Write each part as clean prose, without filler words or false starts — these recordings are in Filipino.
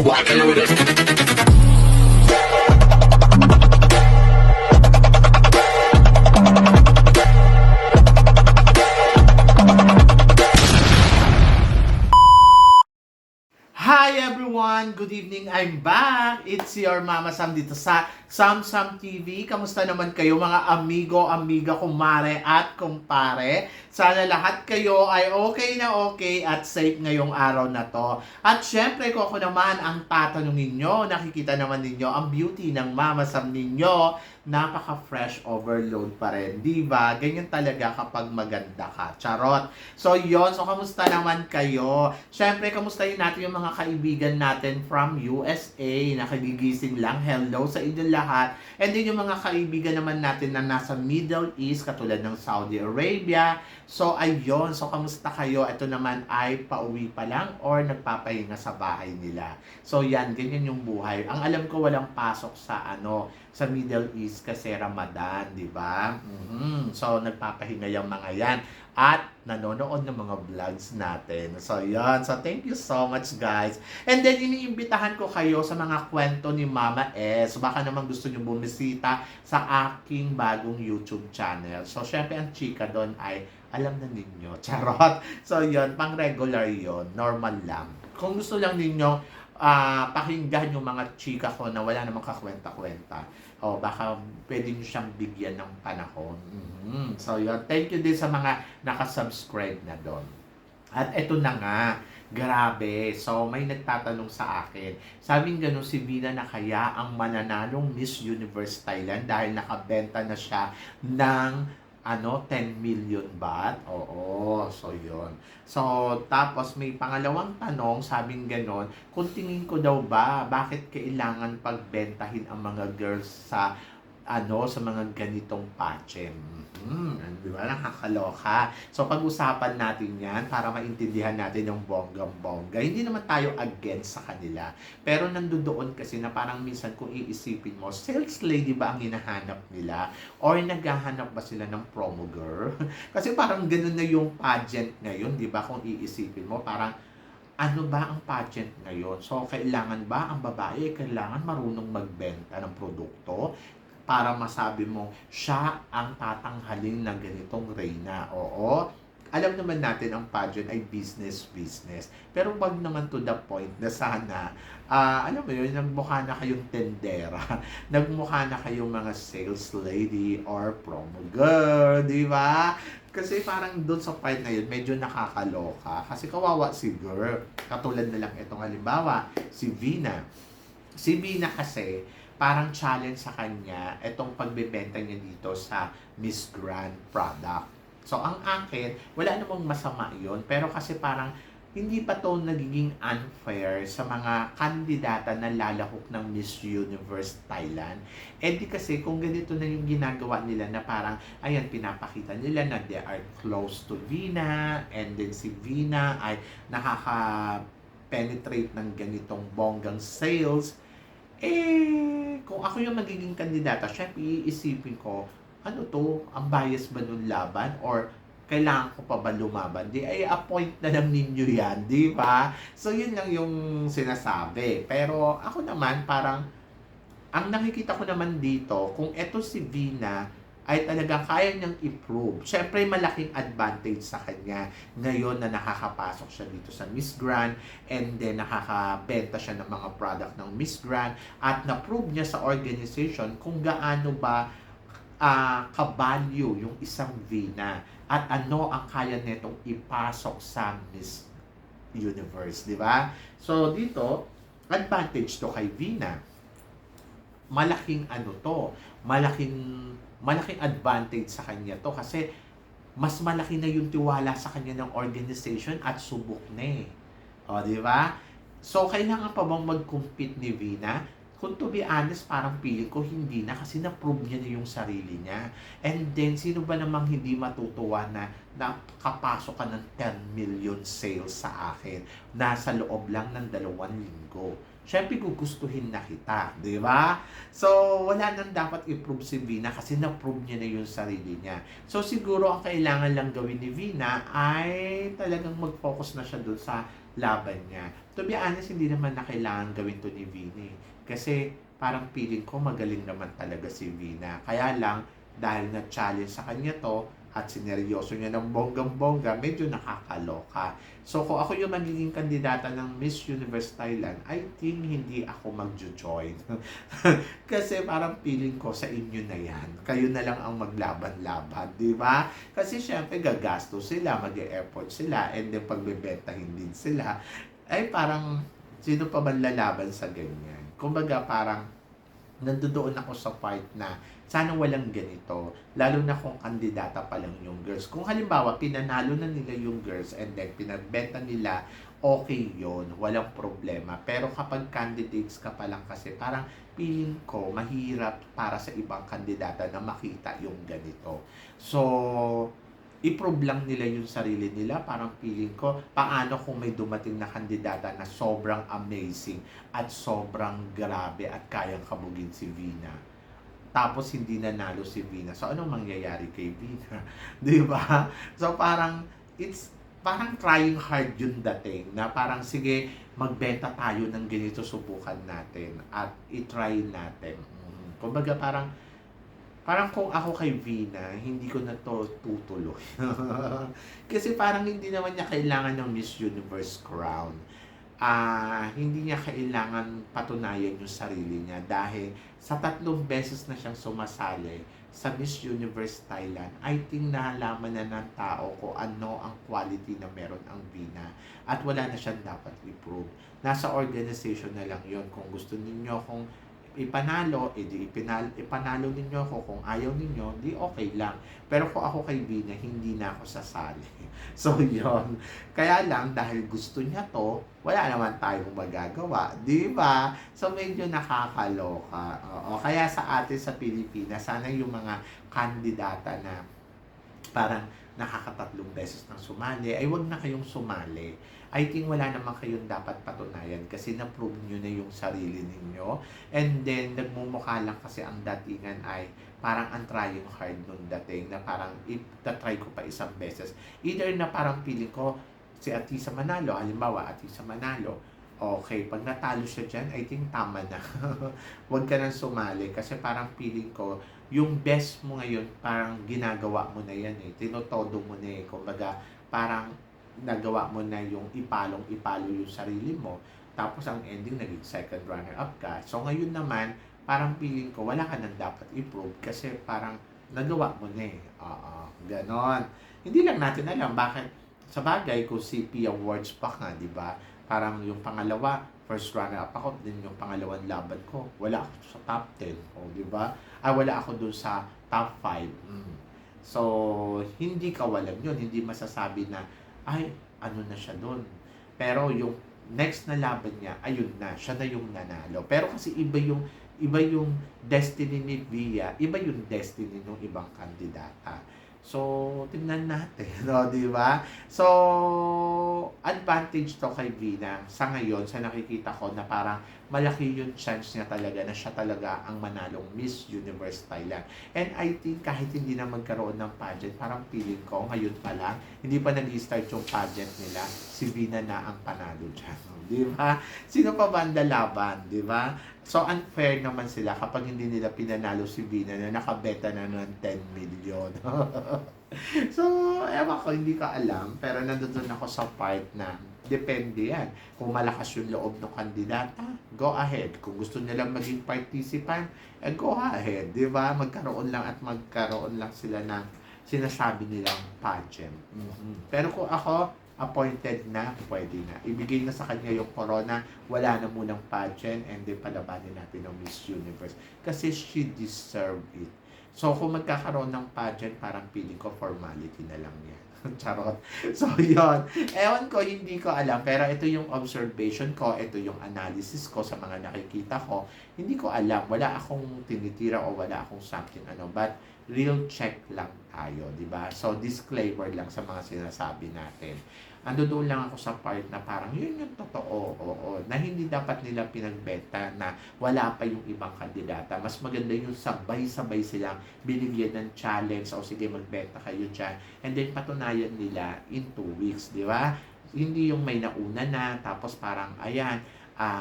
rockin' with it. Hi everyone! Good evening! I'm back! It's your Mama Sam dito sa Sam TV. Kamusta naman kayo mga amigo, amiga, kumare at kumpare? Sana lahat kayo ay okay na okay at safe ngayong araw na to. At syempre kung ako naman ang tatanungin nyo, nakikita naman ninyo ang beauty ng Mama Sam ninyo, napaka-fresh overload pa rin. Diba? Ganyan talaga kapag maganda ka. Charot! So yon, so kamusta naman kayo? Syempre, kamustahin natin yung mga kaibigan natin from USA na kagigising lang. Hello sa inyo lahat. And then yung mga kaibigan naman natin na nasa Middle East, katulad ng Saudi Arabia. So ayun, so kamusta kayo? Ito naman ay pauwi pa lang or nagpapahinga sa bahay nila. So yan, ganyan yung buhay. Ang alam ko walang pasok sa sa Middle East kasi Ramadan, di ba? So nagpapahinga yung mga yan at nanonood ng mga vlogs natin. So, yan. So, thank you so much, guys. And then, iniimbitahan ko kayo sa mga kwento ni Mama S. Baka naman gusto nyo bumisita sa aking bagong YouTube channel. So, syempre, ang chika doon ay alam na ninyo. Charot. So, yun. Pang regular yon, normal lang. Kung gusto lang ninyo pakinggan yung mga chika ko na wala namang kakwenta-kwenta. O baka pwede nyo siyang bigyan ng panahon. So yun, thank you din sa mga nakasubscribe na doon. At eto na nga, grabe. So may nagtatanong sa akin, sabing gano'n si Vina na kaya ang mananalong Miss Universe Thailand dahil nakabenta na siya ng 10 million baht? Oo, so yun. So, tapos may pangalawang tanong, sabing ganon, kung tingin ko daw ba, bakit kailangan pagbentahin ang mga girls sa sa mga ganitong pageant? Di ba? Nakakaloka. So, pag-usapan natin yan para maintindihan natin yung bonggang-bongga. Hindi naman tayo against sa kanila. Pero nandoon kasi na parang minsan kung iisipin mo, sales lady ba ang hinahanap nila? Or naghahanap ba sila ng promo girl? Kasi parang ganun na yung pageant ngayon, di ba? Kung iisipin mo, parang ano ba ang pageant ngayon? So, kailangan ba ang babae kailangan marunong magbenta ng produkto para masabi mo siya ang tatanghalin ng ganitong reyna? Oo, alam naman natin ang pageant ay business. Pero wag naman to the point na sana, alam mo yun, nagmukha na kayong tendera, nagmukha na kayong mga sales lady or promo girl, di ba? Kasi parang doon sa part na yun, medyo nakakaloka. Kasi kawawa si girl. Katulad na lang itong halimbawa, si Vina. Si Vina kasi, parang challenge sa kanya itong pagbebenta niya dito sa Miss Grand product. So, ang akin, wala namang masama yon, pero kasi parang hindi pa to nagiging unfair sa mga kandidata na lalahok ng Miss Universe Thailand. Eh di kasi kung ganito na yung ginagawa nila na parang, ayan, pinapakita nila na they are close to Vina, and then si Vina ay nakaka-penetrate ng ganitong bonggang sales. Kung ako yung magiging kandidata, syempre iisipin ko, ano to, ang bias ba nung laban? Or kailangan ko pa ba lumaban? Di ay appoint na lang ninyo yan, di ba? So yun lang yung sinasabi. Pero ako naman, parang, ang nakikita ko naman dito, kung eto si Vina, ay talagang kaya niyang improve. Siyempre, malaking advantage sa kanya ngayon na nakakapasok siya dito sa Miss Grand, and then nakakabenta siya ng mga product ng Miss Grand, at na-prove niya sa organization kung gaano ba ka-value yung isang Vina at ano ang kaya netong ipasok sa Miss Universe, di ba? So, dito, advantage to kay Vina. Malaking malaking advantage sa kanya to kasi mas malaki na yung tiwala sa kanya ng organization at subok na O, di ba? So, kailangan pa bang mag-compete ni Vina? Kung to be honest, parang feeling ko hindi na kasi na-prove niya na yung sarili niya. And then, sino ba namang hindi matutuwa na nakapasok ka ng 10 million sales sa akin? Nasa loob lang ng 2 linggo. Siyempre, gugustuhin na kita, di ba? So, wala nang dapat i-prove si Vina kasi na-prove niya na yung sarili niya. So, siguro ang kailangan lang gawin ni Vina ay talagang mag-focus na siya doon sa laban niya. To be honest, hindi naman na kailangan gawin to ni Vina eh. Kasi parang feeling ko magaling naman talaga si Vina. Kaya lang, dahil na-challenge sa kanya to, at sineryoso niya ng bonggang-bongga, medyo nakakaloka. So, kung ako yung magiging kandidata ng Miss Universe Thailand, I think hindi ako magjo-join. Kasi parang feeling ko sa inyo na yan. Kayo na lang ang maglaban-laban, di ba? Kasi syempre gagasto sila, mag-e-effort sila, and then pagbebentahin din sila. Ay parang, sino pa ba lalaban sa ganyan? Kumbaga parang, nandoon ako sa part na sana walang ganito, lalo na kung kandidata pa lang yung girls. Kung halimbawa, pinanalo na nila yung girls and then pinagbenta nila, okay yon, walang problema. Pero kapag candidates ka pa lang kasi, parang feeling ko, mahirap para sa ibang kandidata na makita yung ganito. So, i-prove lang nila yung sarili nila. Parang feeling ko, paano kung may dumating na kandidata na sobrang amazing at sobrang grabe at kayang kabugin si Vina. Tapos hindi nanalo si Vina. So anong mangyayari kay Vina? 'Di ba? So parang parang trying hard yung dating na parang sige, magbenta tayo ng ganito, subukan natin at i-try natin. Kumbaga parang kung ako kay Vina, hindi ko na to tutuloy. Kasi parang hindi naman niya kailangan ng Miss Universe crown. Hindi niya kailangan patunayan yung sarili niya dahil sa 3 beses na siyang sumasali sa Miss Universe Thailand, I think nahalaman na ng tao kung ano ang quality na meron ang Vina at wala na siyang dapat i-prove. Nasa organization na lang yon. Kung gusto ninyo kung ipanalo, edi ipanalo ninyo ako. Kung ayaw ninyo, di okay lang. Pero kung ako kay Vina, hindi na ako sasali. So, yon. Kaya lang, dahil gusto niya to, wala naman tayong magagawa. Di ba? So, medyo nakakaloka. Oo. Kaya sa atin sa Pilipinas, sana yung mga kandidata na parang nakakatatlong beses nang sumali, ay wag na kayong sumali. I think wala naman kayong dapat patunayan kasi na-prove nyo na yung sarili ninyo. And then, nagmumukha lang kasi ang datingan ay parang ang trying hard nung dating na parang ita-try ko pa isang beses. Either na parang feeling ko si Atisa Manalo, halimbawa Atisa Manalo, okay, pag natalo siya dyan, I think tama na. Huwag ka nang sumali kasi parang feeling ko, yung best mo ngayon, parang ginagawa mo na yan eh. Tinotodo mo na eh. Kumbaga, parang nagawa mo na yung ipalong-ipalo yung sarili mo. Tapos ang ending, naging second runner-up ka. So ngayon naman, parang feeling ko, wala ka nang dapat i-prove kasi parang nagawa mo na eh. Ganon. Hindi lang natin alam bakit sa bagay kung CP Awards pa nga, di ba? Parang yung pangalawa, first runner-up ako, din yung pangalawang laban ko. Wala ako sa top 10, di ba? Wala ako dun sa top 5. So, hindi kawalan yun. Hindi masasabi na, ay, ano na siya dun. Pero yung next na laban niya, ayun na, siya na yung nanalo. Pero kasi iba yung destiny ni Via, iba yung destiny ng ibang kandidata. So, tingnan natin, no, di ba? So, advantage to kay Vina sa ngayon, sa nakikita ko na parang malaki yung chance niya talaga na siya talaga ang manalong Miss Universe Thailand. And I think kahit hindi na magkaroon ng pageant, parang feeling ko ngayon pa lang, hindi pa nag-start yung pageant nila, si Vina na ang panalo dyan. Di ba? Sino pa ba ang lalaban? Di ba? So, unfair naman sila kapag hindi nila pinanalo si Vina na nakabeta na ng 10 million. So, ewan ko, hindi ko alam. Pero nandun ako sa part na depende yan. Kung malakas yung loob ng kandidata, go ahead. Kung gusto nilang maging participant, go ahead. Di ba? Magkaroon lang sila ng sinasabi nilang pageant. Pero kung ako, appointed na, pwede na. Ibigay na sa kanya yung corona, wala na munang pageant, and then palabanin natin ng Miss Universe. Kasi she deserve it. So, kung magkakaroon ng pageant, parang feeling ko formality na lang yan. Charot. So, yun. Ewan ko, hindi ko alam. Pero ito yung observation ko, ito yung analysis ko sa mga nakikita ko. Hindi ko alam. Wala akong tinitira o wala akong something but real check lang tayo, di ba? So, disclaimer lang sa mga sinasabi natin. Ando doon lang ako sa part na parang yun yung totoo, na hindi dapat nila pinagbenta na wala pa yung ibang kandidata. Mas maganda yung sabay-sabay silang binigyan ng challenge o sige magbenta kayo dyan and then patunayan nila in 2 weeks, di ba? Hindi yung may nauna na, tapos parang, ayan,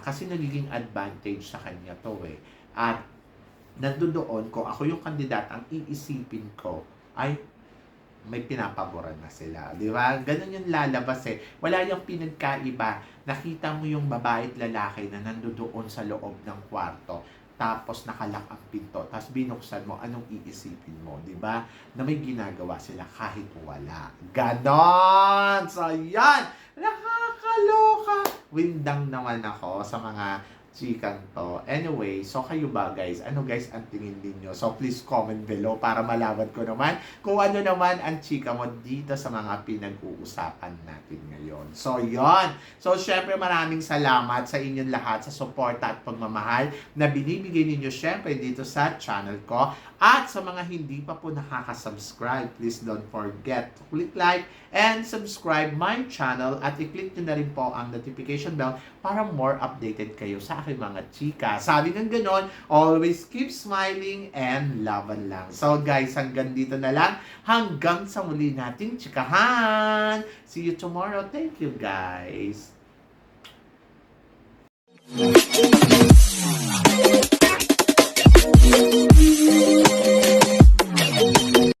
kasi nagiging advantage sa kanya to eh. At nandoon, kung ako yung kandidat, ang iisipin ko ay may pinapaboran na sila. Di ba? Ganun yung lalabas eh. Wala yung pinagkaiba. Nakita mo yung babae at lalaki na nandoon sa loob ng kwarto. Tapos nakalak ang pinto. Tapos binuksan mo, anong iisipin mo? Di ba? Na may ginagawa sila kahit wala. Ganon! So, yan! Nakakaloka! Windang naman ako sa mga chikan to. Anyway, so kayo ba guys? Ano guys ang tingin ninyo? So please comment below para malaman ko naman kung ano naman ang chika mo dito sa mga pinag-uusapan natin ngayon. So yon. So syempre maraming salamat sa inyong lahat sa suporta at pagmamahal na binibigay ninyo syempre dito sa channel ko. At sa mga hindi pa po nakaka-subscribe, please don't forget to click like and subscribe my channel at i-click nyo na rin po ang notification bell para more updated kayo sa aking mga chika. Sabi ng ganon, always keep smiling and laban lang. So guys, hanggang dito na lang. Hanggang sa muli nating chikahan. See you tomorrow. Thank you guys.